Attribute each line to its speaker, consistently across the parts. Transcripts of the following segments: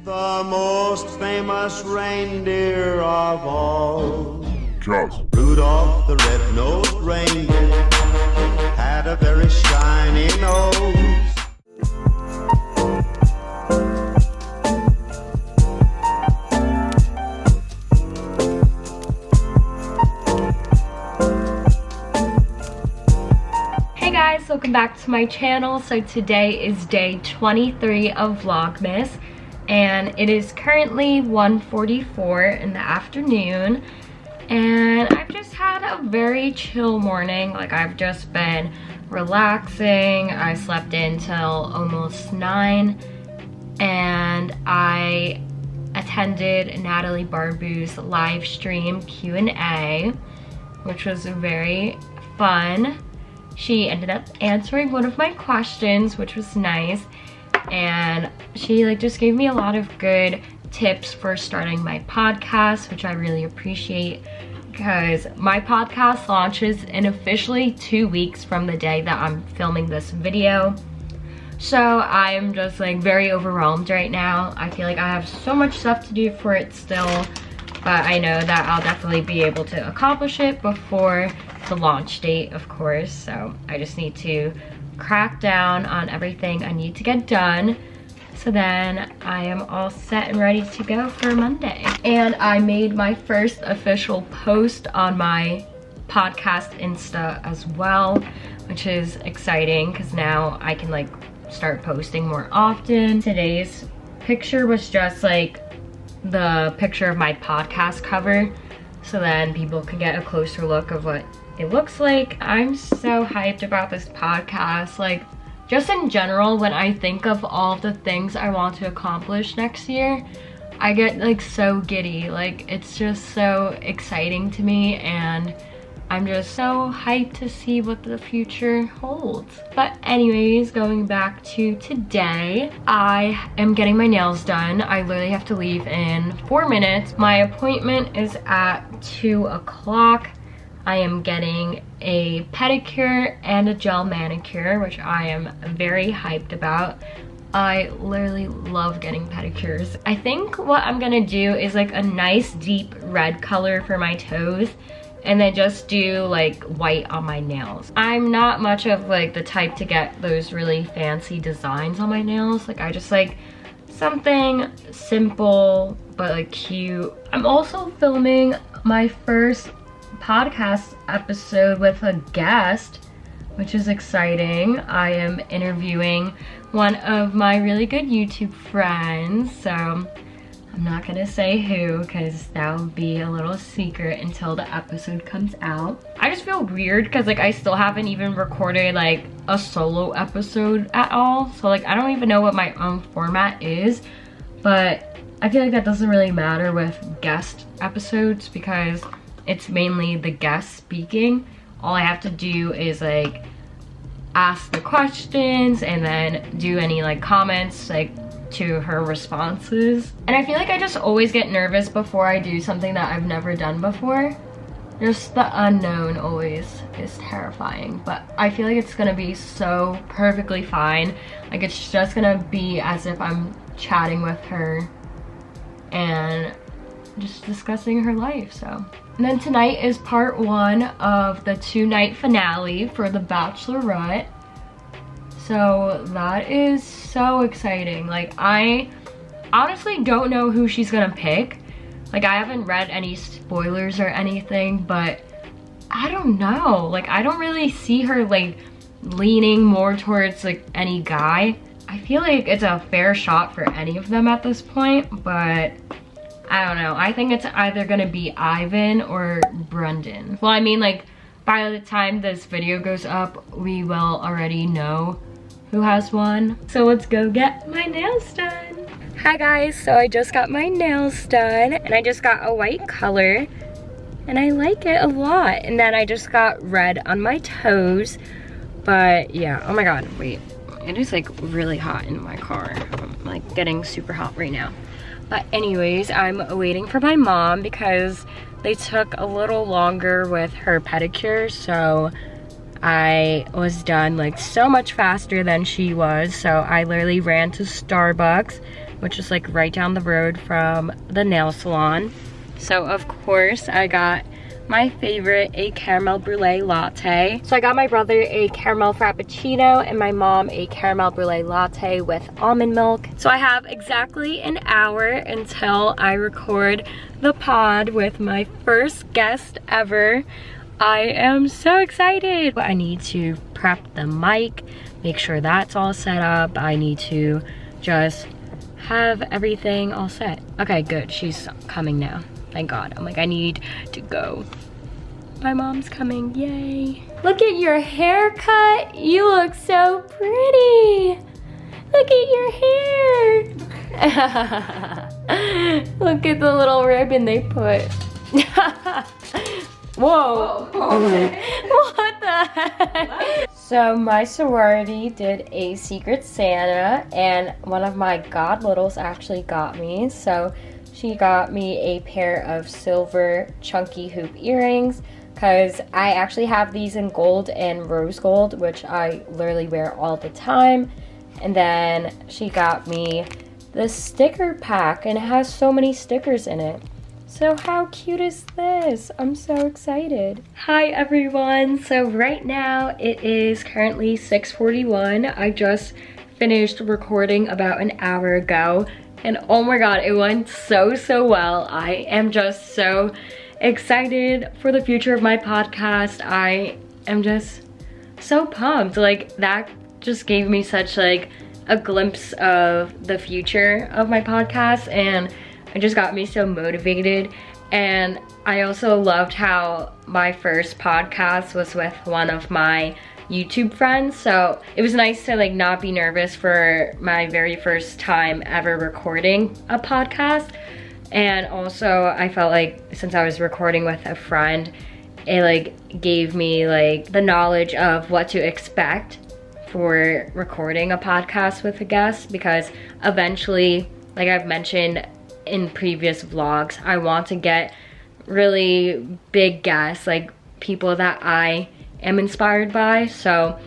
Speaker 1: The most famous reindeer of all.
Speaker 2: Charles.
Speaker 1: Rudolph the red-nosed reindeer had a very shiny nose.
Speaker 3: Hey guys, welcome back to my channel. So today is day 23 of Vlogmas and it is currently 1:44 in the afternoon. And I've just had a very chill morning. Like, I've just been relaxing. I slept in till almost 9 and I attended Natalie Barbu's live stream Q&A, which was very fun. She ended up answering one of my questions, which was nice, and she just gave me a lot of good tips for starting my podcast, which I really appreciate, because my podcast launches in officially 2 weeks from the day that I'm filming this video. So I am just very overwhelmed right now. I feel like I have so much stuff to do for it still, but I know that I'll definitely be able to accomplish it before the launch date, of course. So I just need to crack down on everything I need to get done, so then I am all set and ready to go for Monday. And I made my first official post on my podcast Insta as well, which is exciting because now I can start posting more often. Today's picture was just the picture of my podcast cover, so then people can get a closer look of what it looks like. I'm so hyped about this podcast. Just in general, when I think of all of the things I want to accomplish next year, I get so giddy. It's just so exciting to me, and I'm just so hyped to see what the future holds. But anyways, going back to today, I am getting my nails done. I literally have to leave in 4 minutes. My appointment is at 2 o'clock. I am getting a pedicure and a gel manicure, which I am very hyped about. I literally love getting pedicures. I think what I'm gonna do is a nice deep red color for my toes, and then just do white on my nails. I'm not much of the type to get those really fancy designs on my nails. I just like something simple but cute. I'm also filming my first podcast episode with a guest, which is exciting. I am interviewing one of my really good YouTube friends, so I'm not gonna say who because that would be a little secret until the episode comes out. I just feel weird because I still haven't even recorded a solo episode at all, so I don't even know what my own format is. But I feel that doesn't really matter with guest episodes because it's mainly the guest speaking. All I have to do is ask the questions and then do any comments to her responses. And I feel I just always get nervous before I do something that I've never done before. Just the unknown always is terrifying, but I feel it's gonna be so perfectly fine. It's just gonna be as if I'm chatting with her and just discussing her life. So, and then tonight is part 1 of the 2-night finale for The Bachelorette. So that is so exciting. I honestly don't know who she's gonna pick. I haven't read any spoilers or anything, but I don't know. I don't really see her leaning more towards any guy. I feel it's a fair shot for any of them at this point, but I don't know. I think it's either gonna be Ivan or Brendan. Well, I mean, by the time this video goes up, we will already know who has won. So let's go get my nails done. Hi guys, so I just got my nails done and I just got a white color and I like it a lot. And then I just got red on my toes. But yeah, oh my god, wait. It is really hot in my car. I'm getting super hot right now. But anyways, I'm waiting for my mom because they took a little longer with her pedicure, so I was done so much faster than she was. So I literally ran to Starbucks which is like right down the road from the nail salon. So of course I got my favorite, a caramel brulee latte. So I got my brother a caramel frappuccino and my mom a caramel brulee latte with almond milk. So I have exactly an hour until I record the pod with my first guest ever. I am so excited. I need to prep the mic, make sure that's all set up. I need to just have everything all set. Okay, good, she's coming now. Thank God. I'm like, I need to go. My mom's coming, yay. Look at your haircut. You look so pretty. Look at your hair. Look at the little ribbon they put. Whoa.
Speaker 2: Oh, okay.
Speaker 3: What the heck? So my sorority did a Secret Santa and one of my god littles actually got me. So she got me a pair of silver chunky hoop earrings because I actually have these in gold and rose gold, which I literally wear all the time. And then she got me the sticker pack and it has so many stickers in it. So how cute is this? I'm so excited. Hi everyone. So right now it is currently 6:41. I just finished recording about an hour ago. And oh my god, it went so well. I am just so excited for the future of my podcast. I am just so pumped. Like that just gave me such like a glimpse of the future of my podcast and it just got me so motivated. And I also loved how my first podcast was with one of my YouTube friends, so it was nice to like not be nervous for my very first time ever recording a podcast. And also I felt like since I was recording with a friend, it like gave me like the knowledge of what to expect for recording a podcast with a guest, because eventually, like I've mentioned in previous vlogs, I want to get really big guests, like people that I am inspired by. So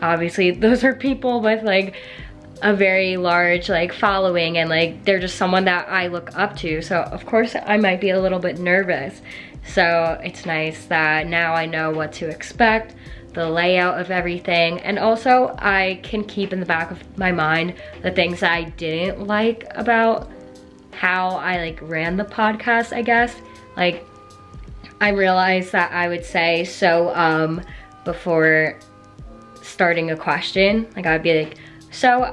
Speaker 3: obviously those are people with like a very large like following and like they're just someone that I look up to. So of course I might be a little bit nervous. So it's nice that now I know what to expect, the layout of everything, and also I can keep in the back of my mind the things that I didn't like about how I like ran the podcast, I guess. Like I realized that I would say so before starting a question. Like I'd be like, so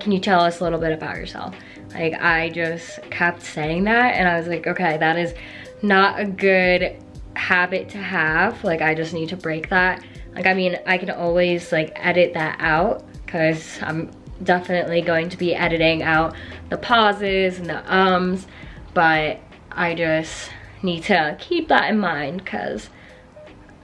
Speaker 3: can you tell us a little bit about yourself? Like I just kept saying that and I was like, okay, that is not a good habit to have. Like I just need to break that. Like I mean, I can always like edit that out because I'm definitely going to be editing out the pauses and the ums, but I just need to keep that in mind because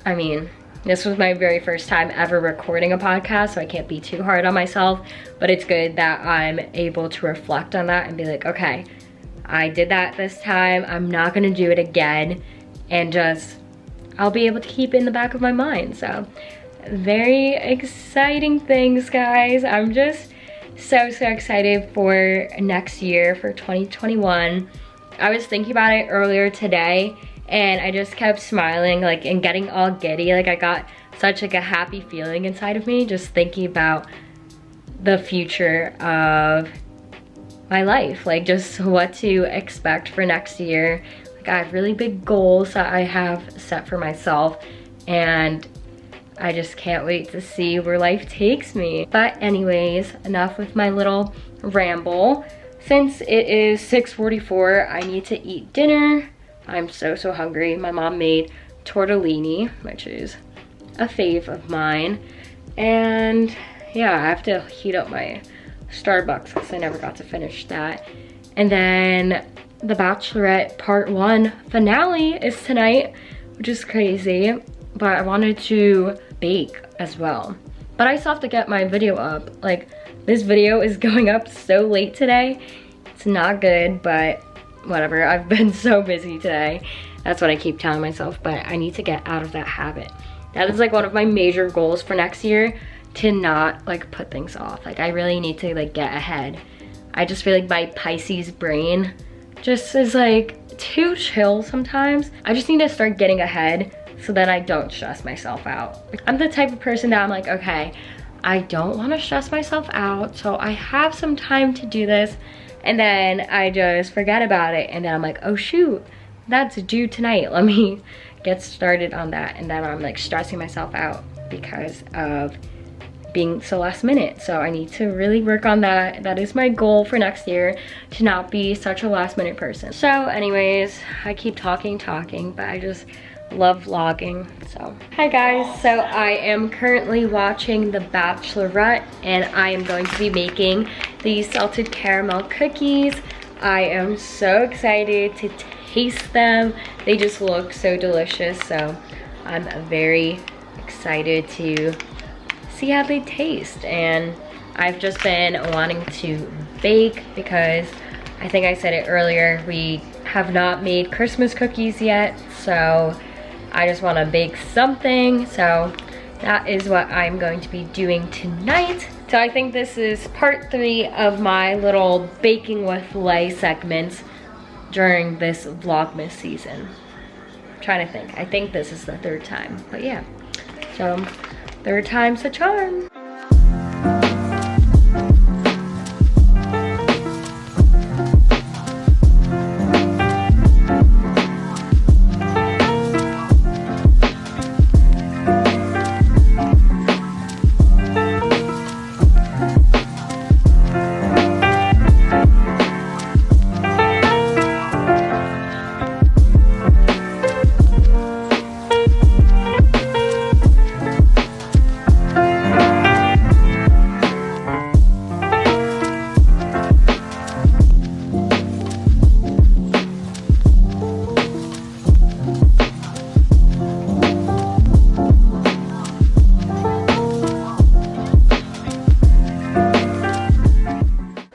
Speaker 3: I mean, this was my very first time ever recording a podcast, so I can't be too hard on myself, but it's good that I'm able to reflect on that and be like, okay, I did that this time, I'm not gonna do it again, and just, I'll be able to keep it in the back of my mind. So very exciting things, guys. I'm just so excited for next year, for 2021. I was thinking about it earlier today and I just kept smiling like and getting all giddy. Like I got such like a happy feeling inside of me just thinking about the future of my life, like just what to expect for next year. Like I have really big goals that I have set for myself and I just can't wait to see where life takes me. But anyways, enough with my little ramble. Since it is 6:44, I need to eat dinner. I'm so hungry. My mom made tortellini, which is a fave of mine. And yeah, I have to heat up my Starbucks because I never got to finish that. And then The Bachelorette Part 1 finale is tonight, which is crazy. But I wanted to bake as well. But I still have to get my video up. Like, this video is going up so late today. It's not good, but whatever. I've been so busy today. That's what I keep telling myself, but I need to get out of that habit. That is like one of my major goals for next year, to not like put things off. Like I really need to like get ahead I just feel like my Pisces brain just is like too chill sometimes. I just need to start getting ahead so that I don't stress myself out. I'm the type of person that I'm like, okay, I don't want to stress myself out, so I have some time to do this, and then I just forget about it, and then I'm like, oh shoot, that's due tonight, let me get started on that, and then I'm like stressing myself out because of being so last minute. So I need to really work on that. That is my goal for next year, to not be such a last minute person. So anyways, I keep talking, but I just love vlogging. So hi guys, so I am currently watching The Bachelorette, and I am going to be making these salted caramel cookies. I am so excited to taste them. They just look so delicious, so I'm very excited to see how they taste. And I've just been wanting to bake because I think I said it earlier, we have not made Christmas cookies yet, so I just want to bake something. So that is what I'm going to be doing tonight. So I think this is part 3 of my little baking with Lay segments during this Vlogmas season. I'm trying to think. I think this is the 3rd time, but yeah. So 3rd time's a charm.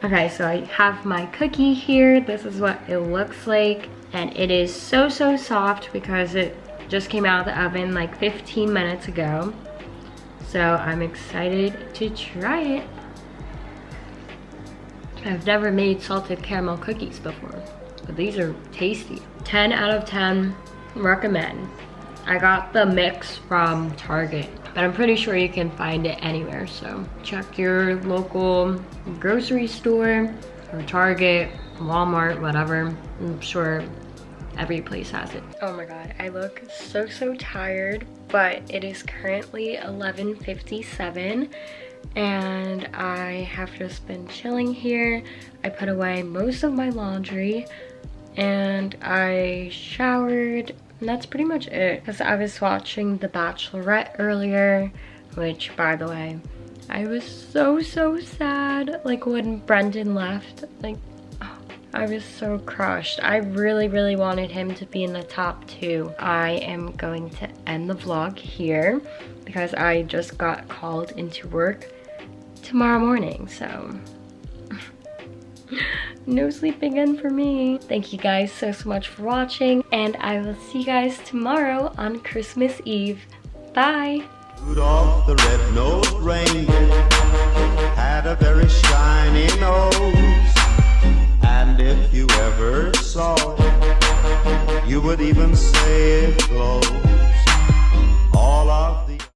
Speaker 3: Okay, so I have my cookie here. This is what it looks like, and it is so soft because it just came out of the oven like 15 minutes ago. So I'm excited to try it. I've never made salted caramel cookies before, but these are tasty. 10 out of 10, recommend. I got the mix from Target, but I'm pretty sure you can find it anywhere. So check your local grocery store or Target, Walmart, whatever. I'm sure every place has it. Oh my god, I look so tired, but it is currently 11:57 and I have just been chilling here. I put away most of my laundry and I showered. And that's pretty much it, because I was watching The Bachelorette earlier, which, by the way, I was so sad, like when Brendan left. Like, oh, I was so crushed. I really wanted him to be in the top 2. I am going to end the vlog here because I just got called into work tomorrow morning, so no sleeping in for me. Thank you guys so much for watching, and I will see you guys tomorrow on Christmas Eve. Bye.
Speaker 1: Rudolph the red-nosed reindeer had a very shiny nose, and if you ever saw it, you would even say it glowed.